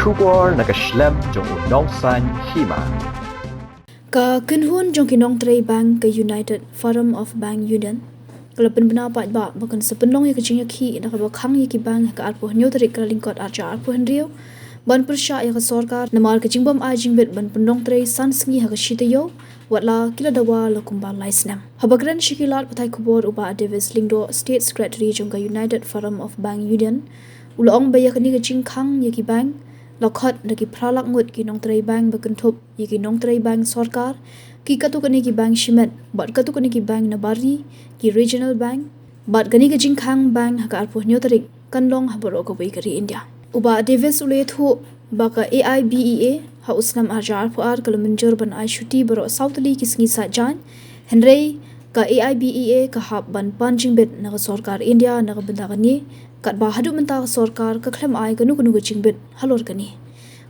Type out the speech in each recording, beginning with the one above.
Shubor nakaslem jong unong san hima. Ka kenhun jong kinong Tray Bank ke United Forum of Bank Union. Kalau pendapat ba bahkan sepenong ya kecing ki nak bakhang ya ki bank ka arpo nyo tarik ka lingkot arja arpo hendrio ban persya ya ka sorkar namal kecing bom ajing bet ban pendong Tray san sngi ha ka shitayo watla kila dawa lo kumbal laisnam. Habagran shikilat patai kubor uba Davis Lingdo State Secretary jong ka United Forum of Bank Union. Ulong baya kini kecing khang ya ki bank Lakhot nagi pralak ngut ki nong Tray Bank berkentup ki nong Tray Bank sorkar ki katu kani ki bank shimet bat katu kani ki bank nabari ki regional bank bat gani ka jingkhang bank haka arpo nyotarik kanlong habaro ko bai kari India uba Davis ule thu baka AIBEA ha usnam arjar pu ar kala menjur ban ai shuti baro southly ki sngi sa jan henrei ka AIBEA ka hab ban panjing bet na sorkar India na benda gani kat ba hadu menta sorkar ka khlem ai kanu kanu jingbet halor kani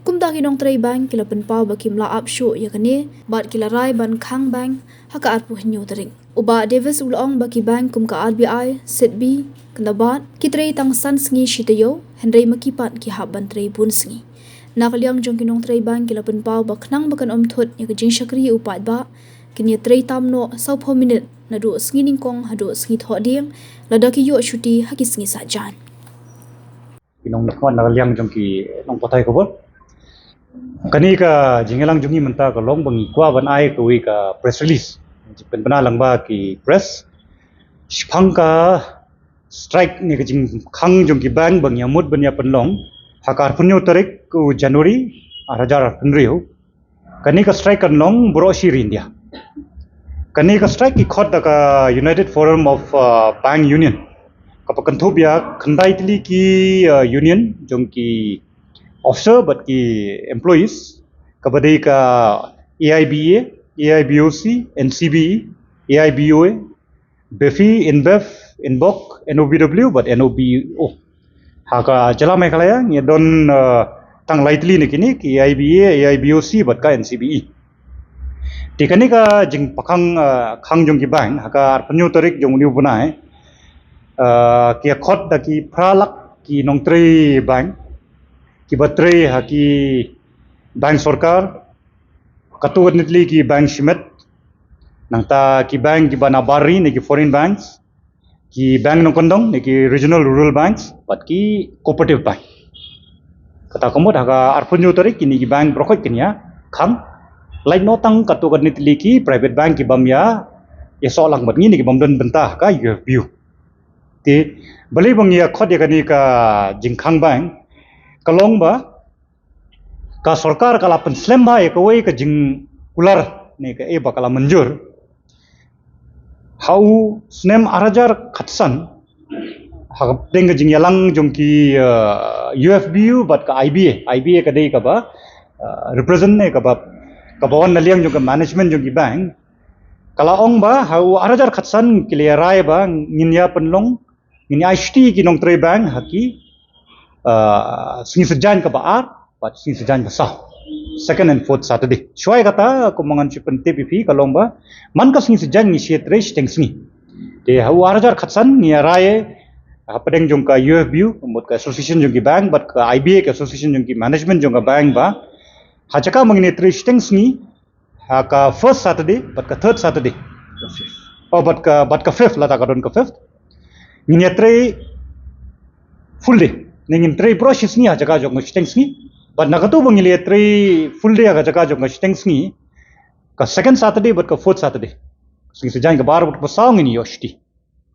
kumta ki nong Tray Bank kila pen pau bakim la up show ya kani bat kila rai ban khang bank haka arpu hinyo tering uba Davis ulong baki bank kum ka RBI setbi kelabat ki Tray tang san sngi shitayo henrei makipat ki hab ban Tray bun sngi nakaliang jong ki nong Tray Bank kila pen pau baknang bakan thot ya ka jing shakri upat ba kini Tray tamno sau 4 minute nadu sngi ningkong hadu sngi thoding ladaki yo shuti haki sngi sa jan inong nakwan nakaliang jong ki nong patay ko bol kani ka jingelang jungi menta ka long bangi kwa ban ai ko wi ka press release pen bana lang ba ki press shphang ka strike ni ka jing khang jong ki bang bang yamut ban ya penlong hakar punyo tarik ku January 2015 kani ka strike kan long bro shir India kani ka strike ki khot da ka United Forum of Bank Union kapakan thobia khandai tili ki union jong ki officer but ki employees kabadai ka AIBA, AIBOC, NCBE, AIBOA, BEFI, INBEF, INBOC, NOBW but NOBO. Haka jala Meghalaya ngi don tang lightly ni kini ki AIBA, AIBOC but ka NCBE. Tikani ka jing pakang khang jong ki bang haka arpanyo tarik jong niu bunai ki khot da ki pralak ki nong Tray Bank ki batray ha ki bank sorkar katuan nitli ki bank shimet nangta ki bank ki banabari ni ki foreign banks ki bank nong kondong ni ki regional rural banks but ki cooperative bank kata komod haga arpunyo tarik kini ki bank brokot kinya kham like notang katuan nitli ki private bank ki bamya ya solang bat ni ki bamdon bentah ka view ti bali bangya khot ya kani ka jingkhang bank kalong ba ka sorkar kala penslem ba ya kawai ka jing ular ni ka e bakala menjur hau snem arajar khatsan ha deng jing yalang jong ki UFBU but ka IBA ka dei ka ba represent ne ka ba ka bawan naliang jong ka management jong ki bank kala ong ba hau arajar khatsan clearai ba nginya penlong ngini IST ki nong Tray Bank haki singi sejan ka baar pat singi sejan ka sah second and fourth Saturday shwai kata ko mangan chipen TPP kalong ba man ka singi sejan ni shetre steng singi de hau arajar khatsan ni raye padeng jong ka UFBU mot ka association jong ki bank but ka IBA ka association jong ki management jong ka bank ba hachaka mangni tre steng singi ha ka first Saturday but ka third Saturday but ka fifth la ta ka don ka fifth ni Tray full day ningin Tray process ni ha jaga jong steng singi but nakatu bangili Tray full day ha jaga jong steng singi ka second Saturday but ka fourth Saturday singi sejan ka bar but pasang ni yoshti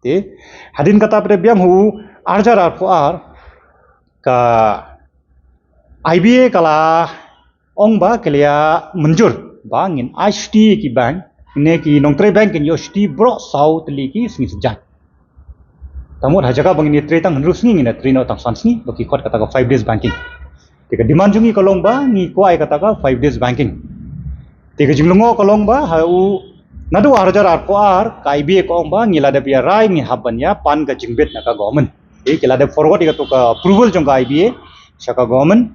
te hadin kata pre biam hu arjar ar ka IBA kala ong ba kelia menjur bangin IST ki bank ne ki nong Tray Bank ki yoshti bro south li ki singi sejan tamur hajaga bangini Tray tang hendrus ngi na Tray no tang sans ngi baki khot kata ka 5 days banking tika demand jungi kolong ba ngi ko ai kata ka 5 days banking tika jinglungo kolong ba hau nadu arjar ar ka IBA ko ba ngi lada pia rai ngi haban ya pan ka jingbet na ka government e kila de forward ka to ka approval jong ka IBA shaka government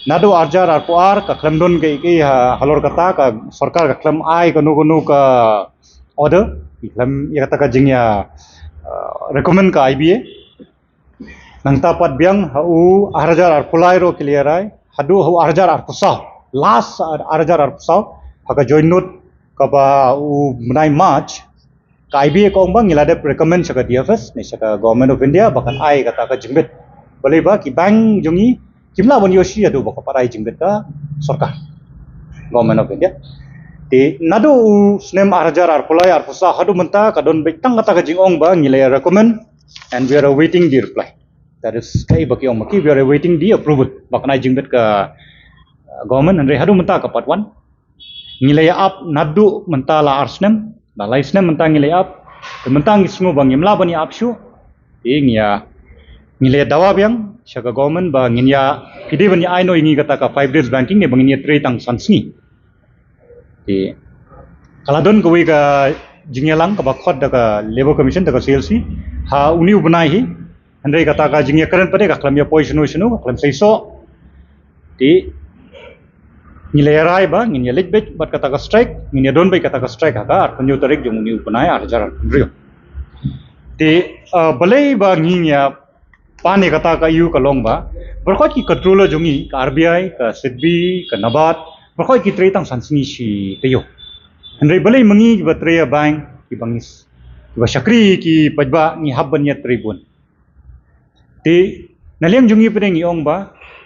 nadu arjar ar ka klamdon ke halor kata ka sarkar ka klam ai ka nu ka order klam ya kata ka jingya recommend ka IBA nang tapat biang hau arajar ar pulai ro clear ai hadu hu arjar arpusau last arjar arpusau haka join note kaba u menai March ka IBA ko bang ngilada recommend saka DFS ni saka Government of India bahkan ai kata ka jingbet boleh ba ki bank jungi kimla bon yoshi adu baka parai jingbet ka sarkar Government of India ti nadu snem arjar arpulai arpusa hadu menta kadon betang kata ka jingong ba ngilaya recommend and we are awaiting the reply. That is kai baki ong maki we are awaiting the approval bahkan ai jingbet ka government and hadu menta ka part 1 ngilaya up nadu menta la arsnem la laisnem menta ngilaya up mentang ismu bang imla bani apshu ingya ngilaya dawa biang syaga government ba nginya pide bani aino ingi kata ka 5 days banking ne banginya tre tang sansni ti kaladon koi ka jingyalang ka bakhot da labor commission da CLC ha uni ubnai hi andai kata ka jingya karen pade ka klamya position ka klam saiso ti ngilaya rai ba nginya litbet bat kata ka strike nginya don bai kata ka strike ha ka arpanyo tarik jung uni ubnai arjar rio ti balai ba nginya pane kata ka yu ka long ba berkhot ki controller jungi ka RBI ka SIDBI ka Nabat berkhot ki tre tang sansni shi teyo andai balai mangi ki batre bank ki bangis ki ba shakri ki pajba ni habban ya tribun ti naliang jungi pedeng iong ba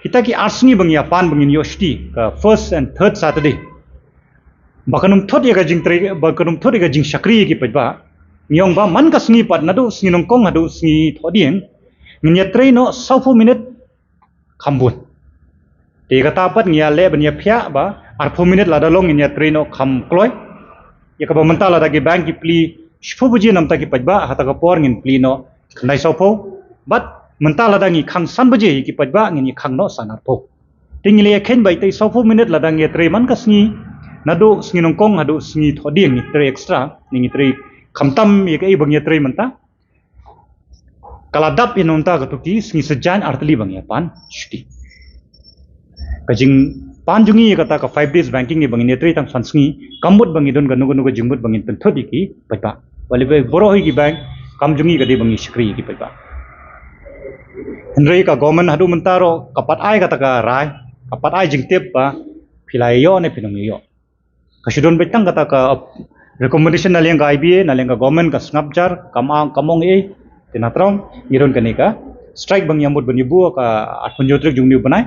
kita ki arsni bang ya pan bangin yoshti ka first and third Saturday bakanum thod ya ga jing tre bakanum thod ya ga jing shakri ki pajba niong ba man ka sngi pat nadu sngi nongkong hadu sngi thodieng nginya tre no 20 minute khambun ti kata pat ngia le banya phya ba 4 minute la dalong nginya tre no kham kloi ya ka ba mentala dagi bank ki pli shfu buji nam ta ki pajba hata ka por ngin pli no nai sopo but mentala dangi khang san buji ki pajba ngin khang no sanar po tingile khen bai tai 20 minute la dangi tre man ka sngi nadu sngi nongkong hadu sngi thodieng ni tre extra ni tre khamtam ye kai bang ye tre manta kaladap inonta gatuki sngi sejan artli bang ya pan shti kajing panjungi kata ka 5 days banking ni bangin tre tang sansngi kambut bangi don ganu ganu jingbut bangin penthodi ki paipa walibe boro hi ki bank kamjungi gade bangi shikri ki paipa hendrei ka government hadu mentaro kapat ai kata ka rai kapat ai jingtep ba philai yo ne phinong yo kasidon betang kata ka recommendation na leng IBA na leng government ka snapjar kamong e tinatrong ngiron kanika strike bang yamut bani bu ka atpunjotrik jungni banai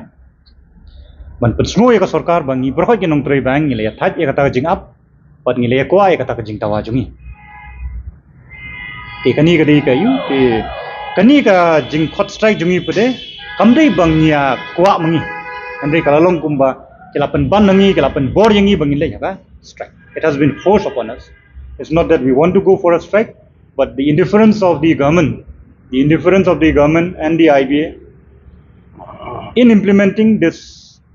ban pensmo ya ka sarkar bangi berkhot ki nong tre bank ngile that ya kata jing up pat ngile ko ai kata jing tawa jungi ti kani ka dei ka yu ti kani ka jing khot strike jungi pade kamdei bangya kwa mangi andei kalalong kumba kelapan ban nangi kelapan bor yangi bangile ya ka strike it has been forced upon us it's not that we want to go for a strike but the indifference of the government and the IBA in implementing this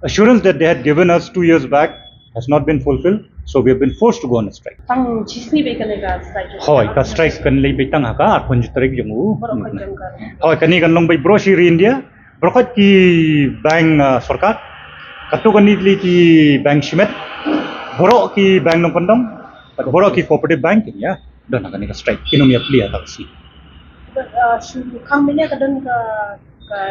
assurance that they had given us 2 years back has not been fulfilled, so we have been forced to go on a strike. Tang chisni be kane ka strike. Hoy, ka strike kan lay bitang haka at punjut tarik yung hoy, kani kan long bay brochure India, brokot ki bank sarkar, katu kan nitli ki bank shimet, boro ki bank nong pandong, boro ki cooperative bank ya, don kani ka strike, kinum ya pli atak si. Kang minya kadon ka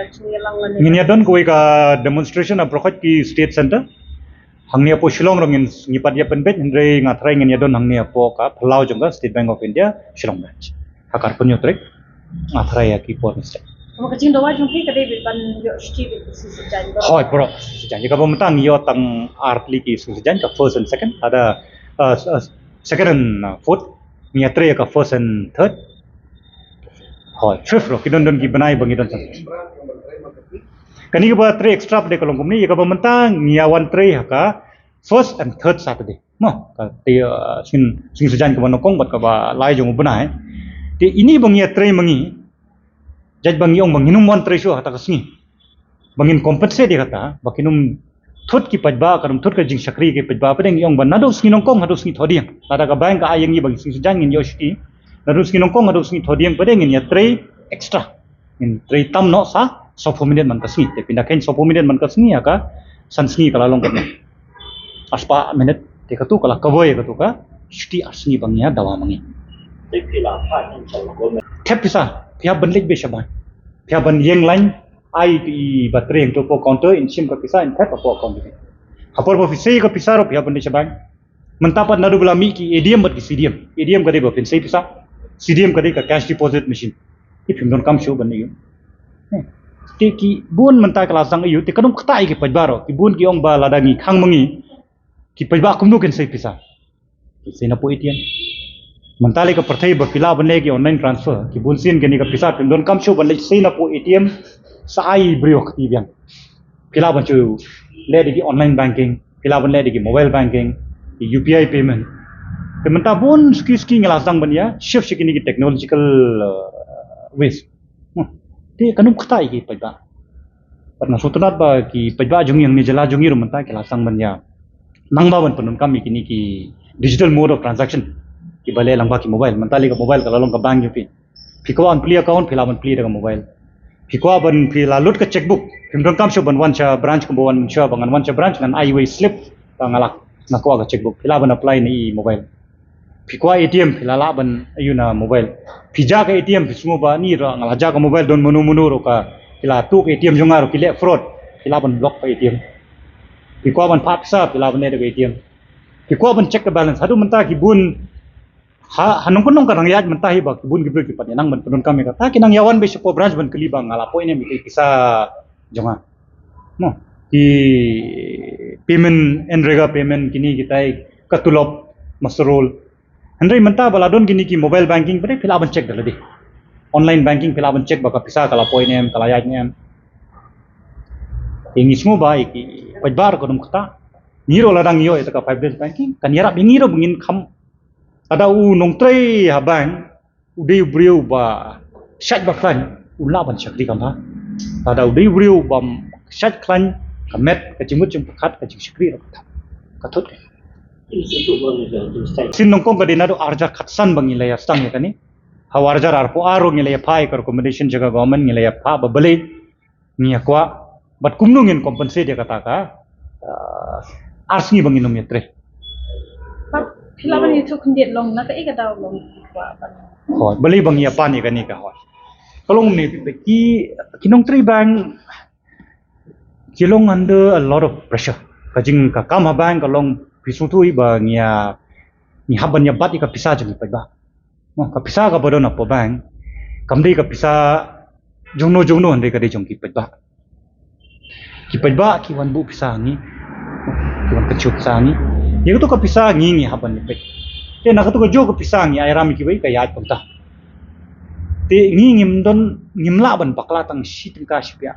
jingyalang Nginya don koi ka demonstration of brokot ki state center. Hangnia po Shillong rongin ngipad ya penbet hendrei ngatrai ngin ya don hangnia po ka Palau jongga State Bank of India Shillong branch. Hakar punyo trek ngatrai ya ki po mistake. Kamu kecing doa jungki kadai ban yo shti be sejan. Hoy bro, sejan jika pementang yo tang artli ki sejan ka first and second ada second and fourth ngia tre ka first and third. Hoy fifth ro kidon don ki banai bangi don sa. Kani ba tre extra pada kalong kumni ya ka pementang ngia one tre haka first and third Saturday. Mo ka te sing sejan ka manokong bat ka ba lai jong banai. Te ini bangi tre mangi jaj bangi ong banginum one tre sho hata kasni. Bangin compensate dia kata bakinum thut ki pajba karum thut ka jing sakri ki pajba padeng ong ban nado sing nongkong hado sing thodiang. Lada ka bank ka ayang ni bang sing sejan ngin yoshki. Nado sing nongkong hado sing thodiang padeng ngin ya tre extra. In tre tam no sa 10 minit man kasni te pindakin 10 minit man kasni aka sansni kala long katne aspa minit te katu kala kaboy katu ka shti asni bangya dawa mangi te pila pha in chal go me thep pisa phya ban lek be shaban phya ban yeng lain ai ki baterai yang topo counter in sim ka pisa in tap apo account ni hapor bo fisai ka pisa ro pia bande bank mentapat nadu bela mi ki ADM bat ki CDM ka de bo fisai pisa CDM ka de ka cash deposit machine if you don't come show bande yo te ki bun mentai kala sang ayu te kanum khata ai ki pajbaro ki bun ki ong ba ladangi khang mangi ki pajba kumnu ken sai pisa sai na po ATM mentali ka perthai ba pila bane ki online transfer ki bun sin gani ka pisa pim don kam show bande sai na po ATM sai brio khati biang pila ban chu le di online banking pila ban le di mobile banking ki UPI payment te menta bun ski ngala sang ban ya shift shikini ki technological ways te kanum khata ai ki pajba parna sutunat ba ki pajba jungi yang ni jala jungi ro menta kala sang ban ya nangba ban panun kam ki ni ki digital mode of transaction ki bale langba ki mobile mentali ka mobile kala long ka bank pi phikwa an pli account philaban pli daga mobile phikwa ban phila lut ka checkbook phimdon kam sho ban wancha branch ko ban sho bangan wancha branch nan ai way slip ngalak na ko ka checkbook philaban apply ni mobile phikwa ATM philala ban ayuna mobile phija ka ATM phisumo ba ni ra ngalaja ka mobile don munu ro ka phila tu ka ATM jonga ro kile fraud philaban block ka ATM phikwa ban phapsa philaban ne daga ATM phikwa ban check ka balance hadu menta ki bun hanung kunung kadang yaj mentah hiba kibun gibru kipat nang ban penun kami kata kinang yawan be sopo branch ban keli bang ngala poine mi kisa jonga no ki payment enrega payment kini kita katulop masrol andai mentah baladon kini ki mobile banking pare philaban check dalade online banking philaban check baka pisa kala poine kala yaj nem ingismo ba ki pajbar kodum kata niro ladang yo eta ka 5 days banking kan yara bingiro bungin kham ada nong tray habang uday brio ba shat ba klan ula ban shakti kamha ada uday brio bam shat klan kamet kacimut cum pakat kacim shakri ka thot sin nong kong kadina do arjar khatsan bang ilaya stang ya kani hawarjar arpo aro ngilaya phai ka recommendation jaga government ngilaya pha ba bale ngia kwa bat kumnungin compensate ya kata ka arsni bang inom yetre philaban itu kundiat long naka ika daw long wa hoi bali bang ya pani ka ni ka hoi kalong ni ki kinong tri bank kilong under a lot of pressure kajing ka kam bank kalong pisutu ba ngia ni haban ya bat ka pisa jeng pa ba no ka pisa ka bodo na po bank kamdei ka pisa jongno hande ka de jong ki pa ba ki wan bu pisa ni ki wan kachuk sa ni ये तो Kapisa ngi haban pe te na to jo kepisa ngi airam ki bai ka yat pamta te ngi ngim don ngimla ban pakla tang shit ka shipya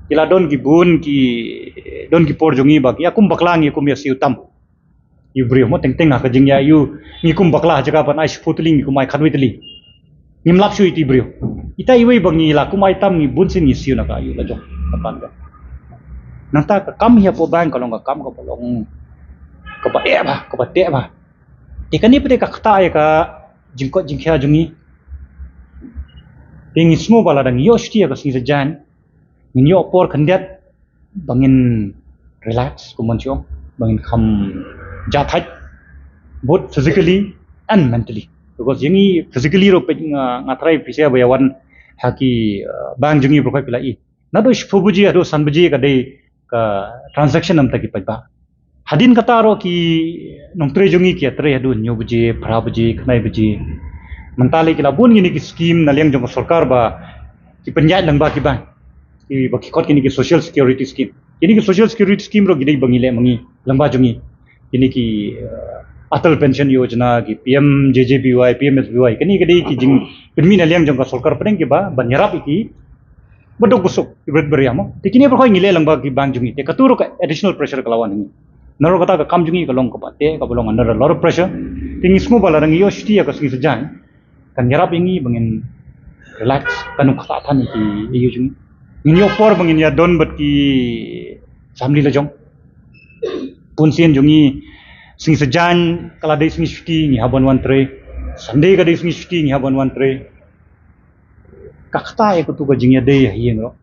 ila don ki bun ki por jongi ba ya kum bakla ngi kum ya siutam yu brio mo teng na ka jingya yu ngi kum bakla jaga ban ai shputling kum ai khanwitli ngimlap shu iti brio ita iwei bangi la kum ai tam ngi bun sin ngi siu na ka yu la jo kapan ga nanta ka kam ya po bank kalong ka kam ka polong kepada apa? Ikan ni pada kata ya ka jingkot jingkya jungi. Tinggi semua bala dan yo stia ka sing sejan. Minyo por kandiat bangin relax kumancio, bangin kam jathaj both physically and mentally. Because yangi physically ro pe ngatrai pisia bayawan haki bang jungi profile pilai. Nado shpubuji ado sanbuji ka dei ka transaction am taki pajba. Hadin kata ro ki nong tre jungi ki atre adu nyu buji phra buji khnai buji mentali ki labun gini ki scheme na leng jong sarkar ba ki penjat lang ba ki bang ki ba ki kot kini ki social security scheme kini ki social security scheme ro gidei bangile mangi lamba jungi kini ki atal pension yojana ki PM JJBY PMSBY kini gidei ki jing penmi na leng jong sarkar pedeng ki ba banyarap iki bodok busuk ibret beriamo tikini pro ngile lang ba ki bang jungi te katuro ka additional pressure kalawan ni naro kata ka kam jungi ka long ka pate ka bolong under a lot of pressure ting ismo bala rang yo shti ka singi sejan kan yarap ingi bangin relax kanu kata than ki iyo jungi ni yo por bangin ya don bat ki family la jong pun sien jungi singi sejan kala dei singi shti ni haban wan tre sunday ka dei singi shti ni haban wan tre ka kata e ko tu ka jingya dei hieng ro